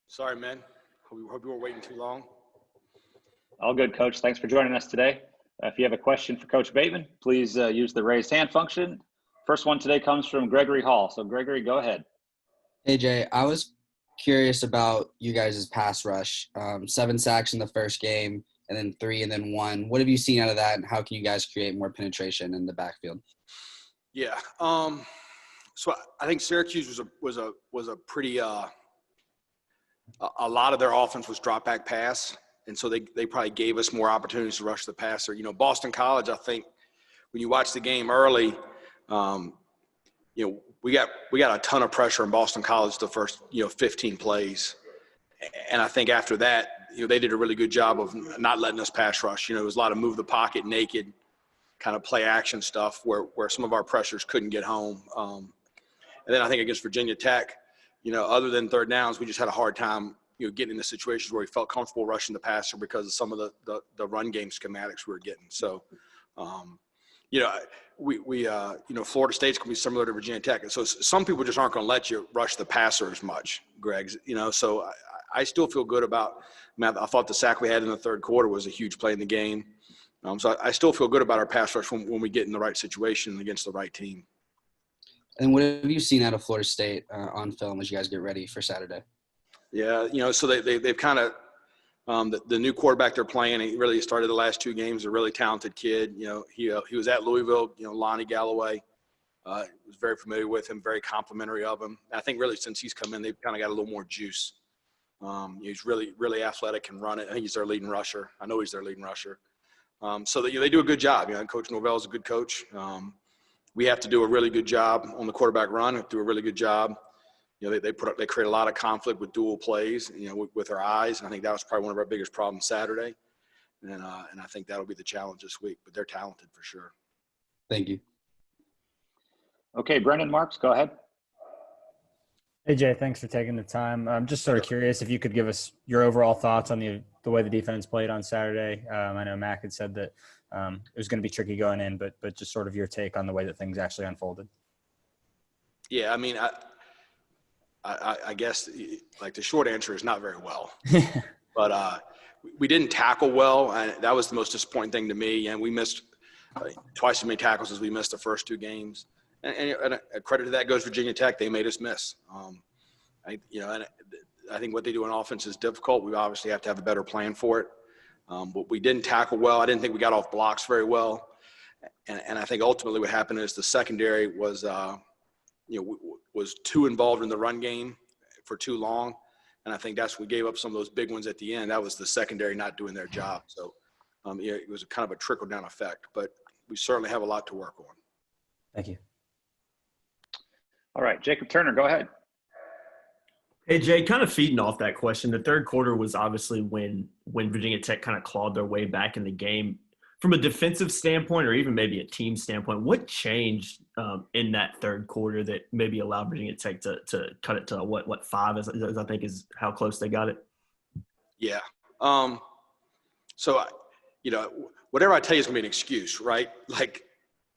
Sorry, man. Hope you weren't waiting too long. All good, Coach. Thanks for joining us today. If you have a question for Coach Bateman, please use the raised hand function. First one today comes from Gregory Hall. So, Gregory, go ahead. Hey, Jay. I was curious about you guys' pass rush. 7 sacks in the first game, and then 3, and then 1. What have you seen out of that, and how can you guys create more penetration in the backfield? Yeah. So I think Syracuse was a pretty a lot of their offense was drop back pass, and so they probably gave us more opportunities to rush the passer. You know, Boston College, I think when you watch the game early, we got a ton of pressure in Boston College the first 15 plays, and I think after that, they did a really good job of not letting us pass rush. It was a lot of move the pocket naked, kind of play action stuff where some of our pressures couldn't get home. And then I think against Virginia Tech, other than third downs, we just had a hard time, getting into situations where we felt comfortable rushing the passer because of some of the run game schematics we were getting. So, Florida State's going to be similar to Virginia Tech. And so some people just aren't going to let you rush the passer as much, Greg. So I still feel good about – I thought the sack we had in the third quarter was a huge play in the game. So I still feel good about our pass rush when we get in the right situation against the right team. And what have you seen out of Florida State on film as you guys get ready for Saturday? Yeah, so they've kind of the new quarterback they're playing. He really started the last 2 games. A really talented kid. He was at Louisville. Lonnie Galloway was very familiar with him, very complimentary of him. I think really since he's come in, they've kind of got a little more juice. He's really, really athletic and run it. I think he's their leading rusher. I know he's their leading rusher. So they do a good job. Coach Norvell is a good coach. We have to do a really good job on the quarterback run. We have to do a really good job. They create a lot of conflict with dual plays, with our eyes. And I think that was probably one of our biggest problems Saturday. And I think that'll be the challenge this week. But they're talented for sure. Thank you. Okay, Brendan Marks, go ahead. Hey, Jay, thanks for taking the time. I'm just sort of curious if you could give us your overall thoughts on the way the defense played on Saturday. I know Mac had said that it was going to be tricky going in, but just sort of your take on the way that things actually unfolded. Yeah, I mean, I guess like the short answer is not very well. But we didn't tackle well, and that was the most disappointing thing to me. And we missed twice as many tackles as we missed the first 2 games. And a credit to that goes Virginia Tech. They made us miss. And I think what they do on offense is difficult. We obviously have to have a better plan for it. But we didn't tackle well. I didn't think we got off blocks very well. And I think ultimately what happened is the secondary was too involved in the run game for too long. And I think that's what we gave up some of those big ones at the end. That was the secondary not doing their job. So it was kind of a trickle-down effect. But we certainly have a lot to work on. Thank you. All right, Jacob Turner, go ahead. Hey, Jay, kind of feeding off that question, the third quarter was obviously when Virginia Tech kind of clawed their way back in the game. From a defensive standpoint or even maybe a team standpoint, what changed in that third quarter that maybe allowed Virginia Tech to cut it to what 5 is I think is how close they got it? Yeah. So, whatever I tell you is going to be an excuse, right? Like,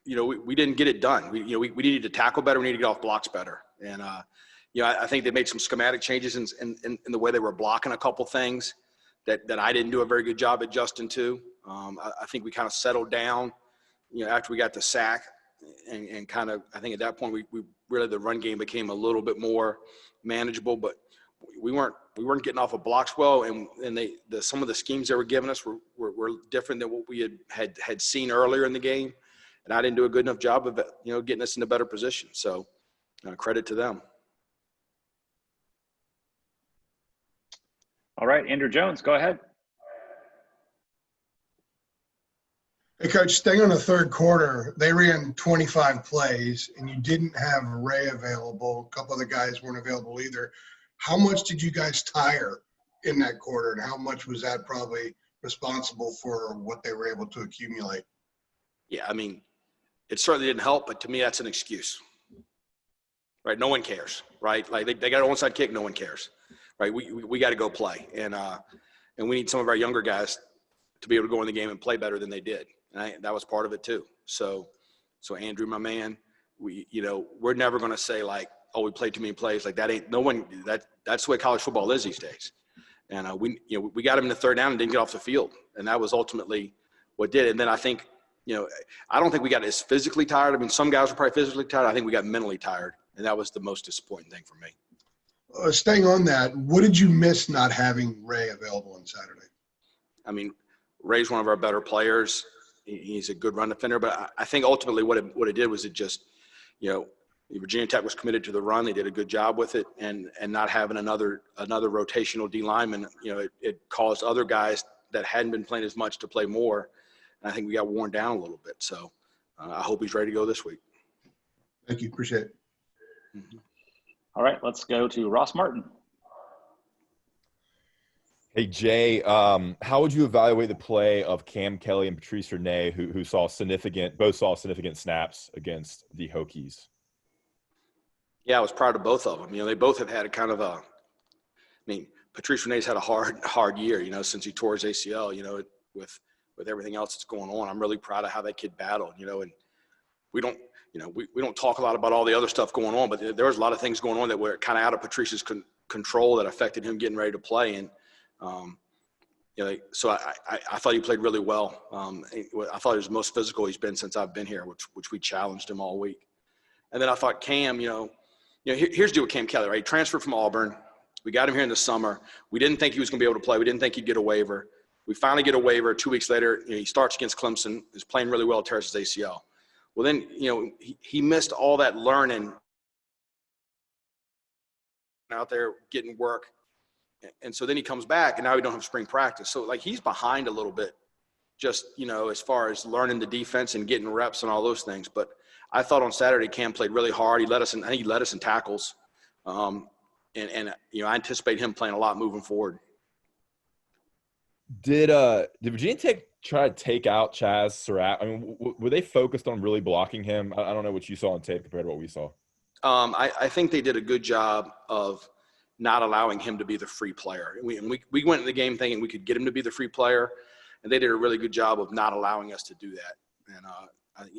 we didn't get it done. We needed to tackle better. We needed to get off blocks better. And, I think they made some schematic changes in the way they were blocking a couple things that I didn't do a very good job adjusting to. I think we kind of settled down, after we got the sack and kind of, I think at that point we really, the run game became a little bit more manageable, but we weren't getting off of blocks well. And some of the schemes they were giving us were different than what we had seen earlier in the game. And I didn't do a good enough job of, getting us in a better position. So credit to them. All right, Andrew Jones, go ahead. Hey, Coach, staying on the third quarter, they ran 25 plays, and you didn't have Ray available. A couple of the guys weren't available either. How much did you guys tire in that quarter, and how much was that probably responsible for what they were able to accumulate? Yeah, I mean, it certainly didn't help, but to me that's an excuse. Right? No one cares, right? Like they got an onside kick, no one cares. Right? We got to go play, and we need some of our younger guys to be able to go in the game and play better than they did. And that was part of it too. So Andrew, my man, we're never going to say like, oh, we played too many plays. Like that ain't no one. That's the way college football is these days. And we got him in the third down and didn't get off the field, and that was ultimately what did it. And then I think, I don't think we got as physically tired. I mean, some guys were probably physically tired. I think we got mentally tired, and that was the most disappointing thing for me. Staying on that, what did you miss not having Ray available on Saturday? I mean, Ray's one of our better players. He's a good run defender, but I think ultimately what it did was it just, Virginia Tech was committed to the run. They did a good job with it, and not having another rotational D lineman, it caused other guys that hadn't been playing as much to play more. And I think we got worn down a little bit. So I hope he's ready to go this week. Thank you. Appreciate it. Mm-hmm. All right, let's go to Ross Martin. Hey, Jay, how would you evaluate the play of Cam Kelly and Patrice Renee, who both saw significant snaps against the Hokies? Yeah, I was proud of both of them. They both have had a kind of Patrice Renee's had a hard year, since he tore his ACL, with everything else that's going on. I'm really proud of how that kid battled, and we don't, we don't talk a lot about all the other stuff going on, but there was a lot of things going on that were kind of out of Patrice's control that affected him getting ready to play. And, so I thought he played really well. I thought he was the most physical he's been since I've been here, which we challenged him all week. And then I thought Cam, here's the deal with Cam Kelly, right? He transferred from Auburn. We got him here in the summer. We didn't think he was going to be able to play. We didn't think he'd get a waiver. We finally get a waiver. 2 weeks later, he starts against Clemson, is playing really well, tears his ACL. Well, then, he missed all that learning out there getting work. And so then he comes back, and now we don't have spring practice. So, he's behind a little bit just, as far as learning the defense and getting reps and all those things. But I thought on Saturday Cam played really hard. I think he led us in tackles. I anticipate him playing a lot moving forward. Did Virginia Tech try to take out Chaz Surratt? I mean, were they focused on really blocking him? I don't know what you saw on tape compared to what we saw. I think they did a good job of not allowing him to be the free player. We went in the game thinking we could get him to be the free player, and they did a really good job of not allowing us to do that. And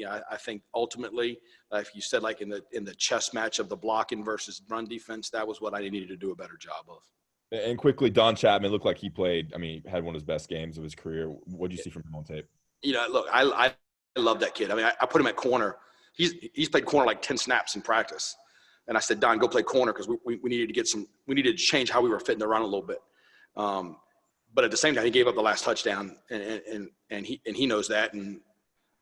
I think ultimately, if you said in the chess match of the blocking versus run defense, that was what I needed to do a better job of. And quickly, Don Chapman looked like he played. I mean, had one of his best games of his career. What did you see from him on tape? Look, I love that kid. I mean, I put him at corner. He's played corner like 10 snaps in practice. And I said, Don, go play corner because we needed to change how we were fitting the run a little bit. But at the same time, he gave up the last touchdown, and he knows that. And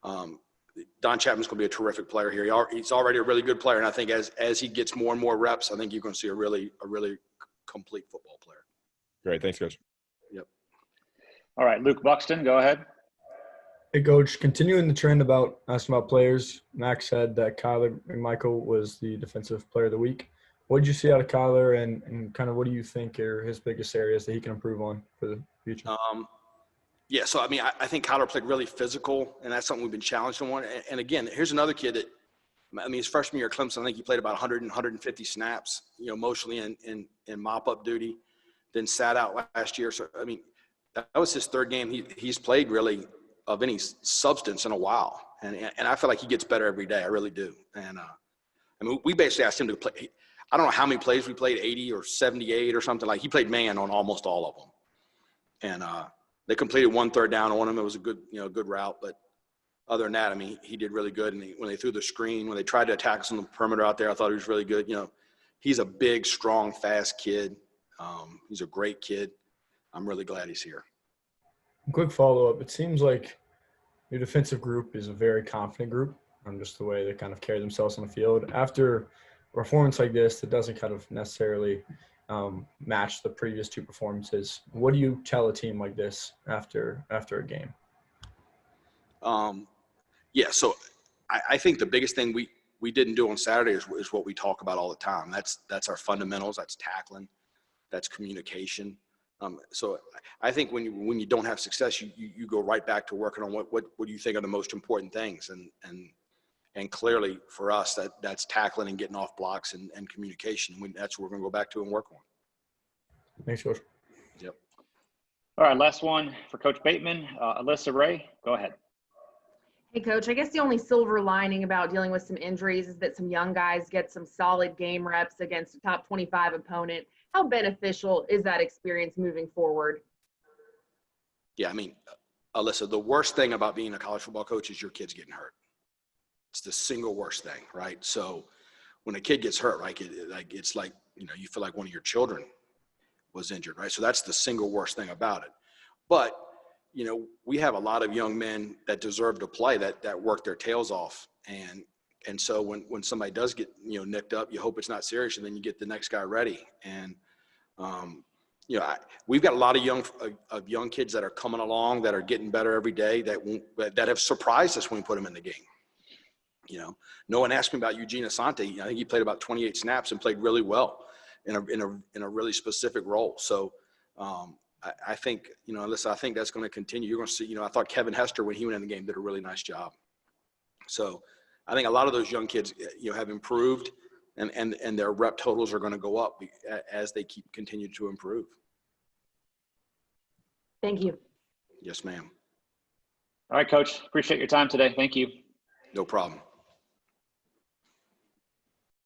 Don Chapman's going to be a terrific player here. He's already a really good player, and I think as he gets more and more reps, I think you're going to see a really complete football player. Great, thanks, Coach. Yep. All right, Luke Buxton, go ahead. Hey, Coach, continuing the trend about asking about players, Max said that Kyler McMichael was the Defensive Player of the Week. What did you see out of Kyler, and kind of what do you think are his biggest areas that he can improve on for the future? Yeah, so, I think Kyler played really physical, and that's something we've been challenged on. And again, here's another kid that, his freshman year at Clemson, I think he played about 150 snaps, mostly in mop-up duty, then sat out last year. So, that was his third game. He's played really of any substance in a while. And I feel like he gets better every day. I really do. And, we basically asked him to play. I don't know how many plays we played, 80 or 78 or something. He played man on almost all of them. And they completed one third down on him. It was a good route. But other than that, he did really good. And when they threw the screen, when they tried to attack us on the perimeter out there, I thought he was really good. He's a big, strong, fast kid. He's a great kid. I'm really glad he's here. Quick follow-up. It seems like your defensive group is a very confident group on just the way they kind of carry themselves on the field. After a performance like this that doesn't kind of necessarily match the previous two performances, what do you tell a team like this after a game? Yeah, so I think the biggest thing we didn't do on Saturday is what we talk about all the time. That's our fundamentals. That's tackling. That's communication. So I think when you don't have success, you go right back to working on what do you think are the most important things. And clearly for us, that's tackling and getting off blocks and communication. That's what we're going to go back to and work on. Thanks, Coach. Yep. All right, last one for Coach Bateman. Alyssa Ray, go ahead. Hey, Coach, I guess the only silver lining about dealing with some injuries is that some young guys get some solid game reps against a top 25 opponent. How beneficial is that experience moving forward? Yeah, I mean, Alyssa, the worst thing about being a college football coach is your kid's getting hurt. It's the single worst thing, right? So when a kid gets hurt, it's like, you feel like one of your children was injured, right? So that's the single worst thing about it. But, we have a lot of young men that deserve to play that work their tails off. And so when somebody does get, nicked up, you hope it's not serious, and then you get the next guy ready. And, we've got a lot of young kids that are coming along that are getting better every day that have surprised us when we put them in the game. No one asked me about Eugene Asante. I think he played about 28 snaps and played really well in a really specific role. So I think, Alyssa, I think that's going to continue. You're going to see, I thought Kevin Hester, when he went in the game, did a really nice job. So I think a lot of those young kids, have improved, and their rep totals are going to go up as they continue to improve. Thank you. Yes, ma'am. All right, Coach. Appreciate your time today. Thank you. No problem.